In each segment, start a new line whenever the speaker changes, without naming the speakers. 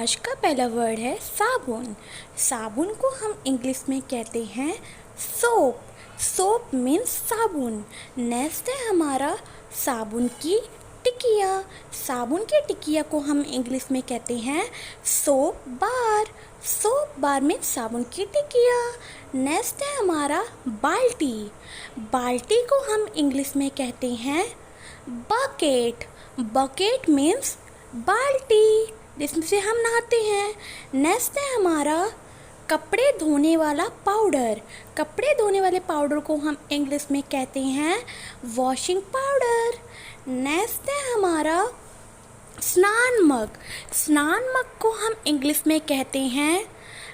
आज का पहला वर्ड है साबुन। साबुन को हम इंग्लिश में कहते हैं सोप। सोप मीन्स साबुन। नेक्स्ट है हमारा साबुन की टिकिया। साबुन की टिकिया को हम इंग्लिश में कहते हैं soap bar. Soap bar means साबुन की टिकिया। नेक्स्ट है हमारा बाल्टी। बाल्टी को हम इंग्लिश में कहते हैं बकेट। बकेट मीन्स बाल्टी जिसमें से हम नहाते हैं। नेक्स्ट है हमारा कपड़े धोने वाला पाउडर। कपड़े धोने वाले पाउडर को हम इंग्लिश में कहते हैं वॉशिंग पाउडर। नेक्स्ट है हमारा स्नान मग। स्नान मग को हम इंग्लिश में कहते हैं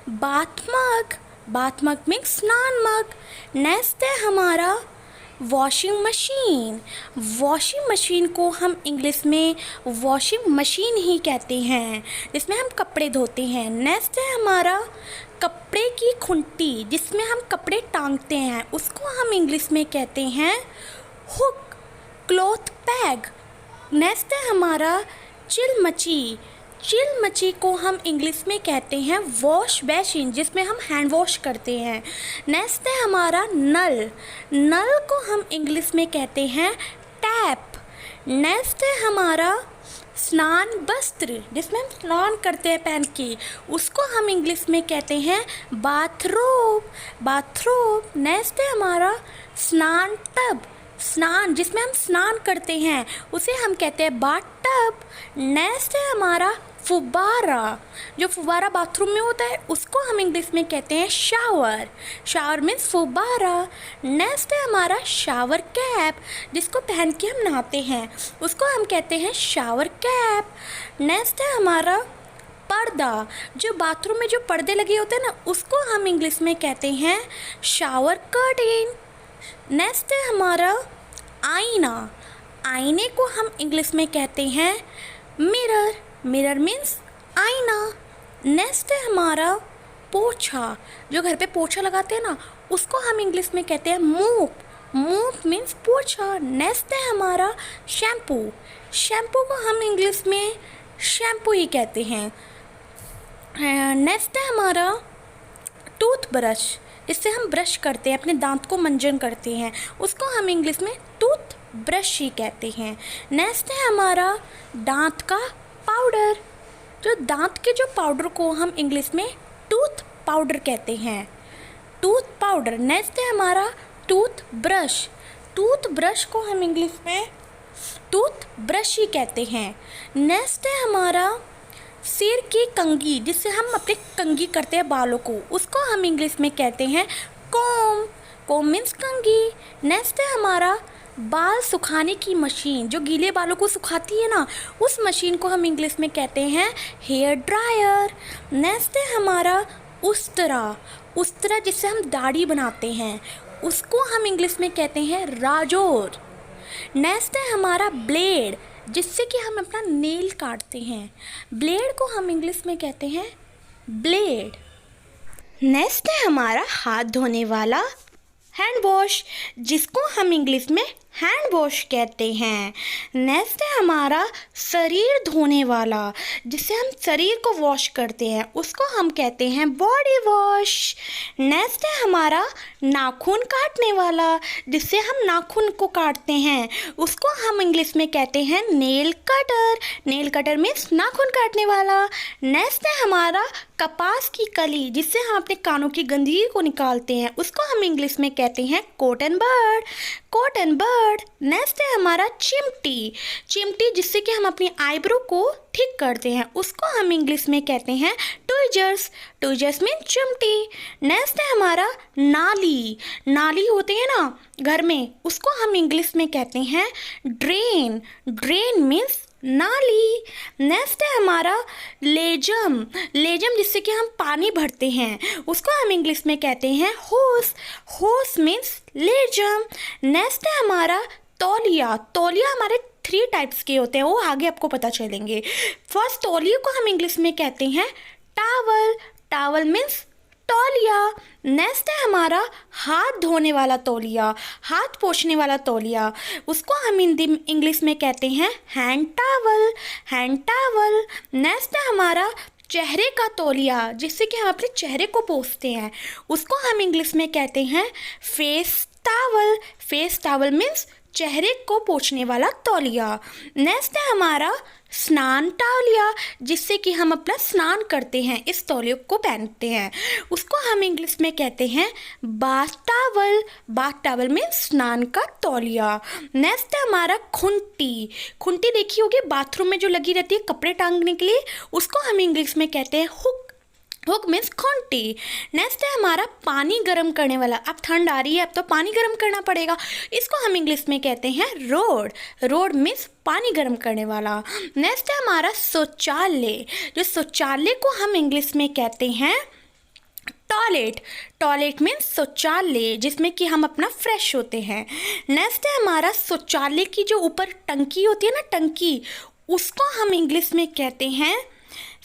बाथ मग। बाथ मग मीन्स स्नान मग। नेक्स्ट है हमारा वॉशिंग मशीन। वॉशिंग मशीन को हम इंग्लिश में वॉशिंग मशीन ही कहते हैं जिसमें हम कपड़े धोते हैं। नेक्स्ट है हमारा कपड़े की खुंटी जिसमें हम कपड़े टांगते हैं, उसको हम इंग्लिश में कहते हैं हुक। Cloth bag. नेक्स्ट है हमारा चिलमची। चिलमची को हम इंग्लिश में कहते हैं वॉश बेसिन जिसमें हम हैंड वॉश करते हैं। नेक्स्ट है हमारा नल। नल को हम इंग्लिश में कहते हैं टैप। नेक्स्ट है हमारा स्नान वस्त्र जिसमें हम स्नान करते हैं पहन के, उसको हम इंग्लिश में कहते हैं बाथरोब। बाथरोब। नेक्स्ट है हमारा स्नान टब। स्नान जिसमें हम स्नान करते हैं उसे हम कहते हैं बाथ टब। नेक्स्ट है हमारा फुब्बारा। जो फुब्बारा बाथरूम में होता है उसको हम इंग्लिश में कहते हैं शावर। शावर मीन्स फुब्बारा। नेक्स्ट है हमारा शावर कैप जिसको पहन के हम नहाते हैं, उसको हम कहते हैं शावर कैप। नेक्स्ट है हमारा पर्दा। जो बाथरूम में जो पर्दे लगे होते हैं ना, उसको हम इंग्लिश में कहते हैं शावर कर्टेन। नेक्स्ट है हमारा आईना। आईने को हम इंग्लिश में कहते हैं मिरर। मिरर मीन्स आईना। नेक्स्ट है हमारा पोछा। जो घर पे पोछा लगाते हैं ना, उसको हम इंग्लिश में कहते हैं मूप। मूप मीन्स पोछा। नेक्स्ट है हमारा शैम्पू। शैम्पू को हम इंग्लिश में शैम्पू ही कहते हैं। नेक्स्ट है हमारा टूथब्रश। इससे हम ब्रश करते हैं, अपने दांत को मंजन करते हैं, उसको हम इंग्लिश में टूथ ब्रश ही कहते हैं। नेक्स्ट है हमारा दांत का पाउडर। जो दांत के जो पाउडर को हम इंग्लिश में टूथ पाउडर कहते हैं, टूथ पाउडर। नेक्स्ट है हमारा टूथ ब्रश। टूथ ब्रश को हम इंग्लिश में टूथ ब्रश ही कहते हैं। नेक्स्ट है हमारा सिर की कंघी जिससे हम अपने कंघी करते हैं बालों को, उसको हम इंग्लिश में कहते हैं कोम। कोम मीन्स कंघी। नेक्स्ट है हमारा बाल सुखाने की मशीन। जो गीले बालों को सुखाती है ना, उस मशीन को हम इंग्लिश में कहते हैं हेयर ड्रायर। नेक्स्ट है हमारा उस्तरा। उस्तरा जिससे हम दाढ़ी बनाते हैं, उसको हम इंग्लिश में कहते हैं राजोर। नेक्स्ट है हमारा ब्लेड जिससे कि हम अपना नेल काटते हैं, ब्लेड को हम इंग्लिश में कहते हैं ब्लेड। नेक्स्ट है हमारा हाथ धोने वाला हैंड वॉश जिसको हम इंग्लिश में हैंड वॉश कहते हैं। नेक्स्ट है हमारा शरीर धोने वाला जिससे हम शरीर को वॉश करते हैं, उसको हम कहते हैं बॉडी वॉश। नेक्स्ट है हमारा नाखून काटने वाला जिससे हम नाखून को काटते हैं, उसको हम इंग्लिश में कहते हैं nail cutter. Nail cutter means नाखून काटने वाला। नेक्स्ट है हमारा कपास की कली जिससे हम अपने कानों की गंदगी को निकालते हैं, उसको हम इंग्लिश में कहते हैं cotton bird. Cotton bird. Next है हमारा चिमटी। चिमटी जिससे कि हम अपनी आईब्रो को ठीक करते हैं, उसको हम इंग्लिश में कहते हैं ट्विजर्स। ट्विजर्स मीन चिमटी। नेक्स्ट है हमारा नाली। नाली होते हैं ना घर में, उसको हम इंग्लिश में कहते हैं ड्रेन। ड्रेन मीन्स नाली। नेक्स्ट है हमारा लेजम। लेजम जिससे कि हम पानी भरते हैं, उसको हम इंग्लिश में कहते हैं होस। होस मीन्स लेजम। नेक्स्ट है हमारा तौलिया। तौलिया हमारे 3 टाइप्स के होते हैं, वो आगे आपको पता चलेंगे। फर्स्ट तौलिया को हम इंग्लिश में कहते हैं टावल। टावल मीन्स तौलिया। नेक्स्ट है हमारा हाथ धोने वाला तौलिया, हाथ पोंछने वाला तौलिया, उसको हम हिंदी इंग्लिश में कहते हैं hand towel. Hand towel. Next है हमारा चेहरे का तौलिया, जिससे कि हम अपने चेहरे को पोंछते हैं, उसको हम इंग्लिश में कहते हैं face towel. Face towel means चेहरे को पोंछने वाला तौलिया। नेक्स्ट है हमारा स्नान तौलिया, जिससे कि हम अपना स्नान करते हैं, इस तौलिए को पहनते हैं, उसको हम इंग्लिश में कहते हैं बाथ टॉवल। बाथ टॉवल में स्नान का तौलिया। नेक्स्ट है हमारा खुंटी। खुंटी देखी होगी बाथरूम में जो लगी रहती है कपड़े टांगने के लिए, उसको हम इंग्लिश में कहते हैं hook. Hook means Khunti. Next है हमारा पानी गर्म करने वाला। अब ठंड आ रही है, अब तो पानी गर्म करना पड़ेगा, इसको हम इंग्लिश में कहते हैं रोड। रोड मीन्स पानी गर्म करने वाला। नेक्स्ट है हमारा शौचालय। जो शौचालय को हम इंग्लिश में कहते हैं टॉयलेट। टॉयलेट मीन्स शौचालय, जिसमें कि हम अपना फ्रेश होते हैं। नेक्स्ट है हमारा शौचालय की जो ऊपर टंकी होती है ना, टंकी, उसको हम इंग्लिश में कहते हैं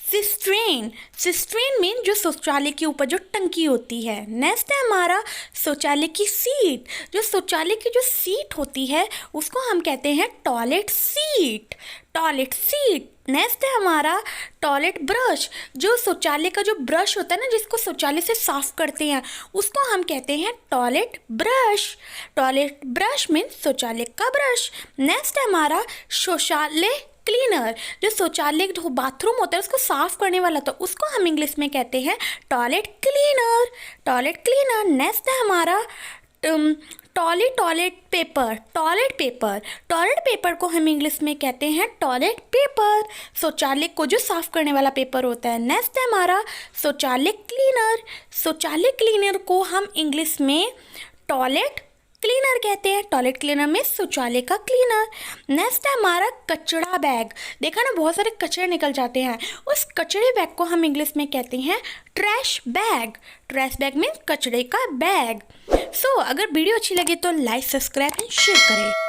सिस्ट्रेन। सिस्ट्रेन मीन जो शौचालय के ऊपर जो टंकी होती है। नेक्स्ट है हमारा शौचालय की सीट। जो शौचालय की जो सीट होती है उसको हम कहते हैं toilet seat. Toilet seat. Next है हमारा टॉयलेट ब्रश। जो शौचालय का जो ब्रश होता है ना, जिसको शौचालय से साफ करते हैं, उसको हम कहते हैं toilet brush. Toilet brush mean शौचालय का ब्रश। नेक्स्ट है हमारा शौचालय क्लीनर। जो शौचालय जो बाथरूम होता है उसको साफ करने वाला, तो उसको हम इंग्लिश में कहते हैं toilet cleaner. Toilet cleaner. Next है हमारा toilet paper. Toilet paper. Toilet paper को हम इंग्लिश में कहते हैं टॉयलेट पेपर। शौचालय को जो साफ करने वाला पेपर होता है। नेक्स्ट है हमारा शौचालय क्लीनर। शौचालय क्लीनर को हम इंग्लिश में टॉयलेट क्लीनर कहते हैं। टॉयलेट क्लीनर में शौचालय का क्लीनर। नेक्स्ट है हमारा कचड़ा बैग। देखा ना, बहुत सारे कचरे निकल जाते हैं, उस कचड़े बैग को हम इंग्लिश में कहते हैं trash bag. Trash bag means कचड़े का बैग। सो अगर वीडियो अच्छी लगे तो लाइक, सब्सक्राइब एंड शेयर करें।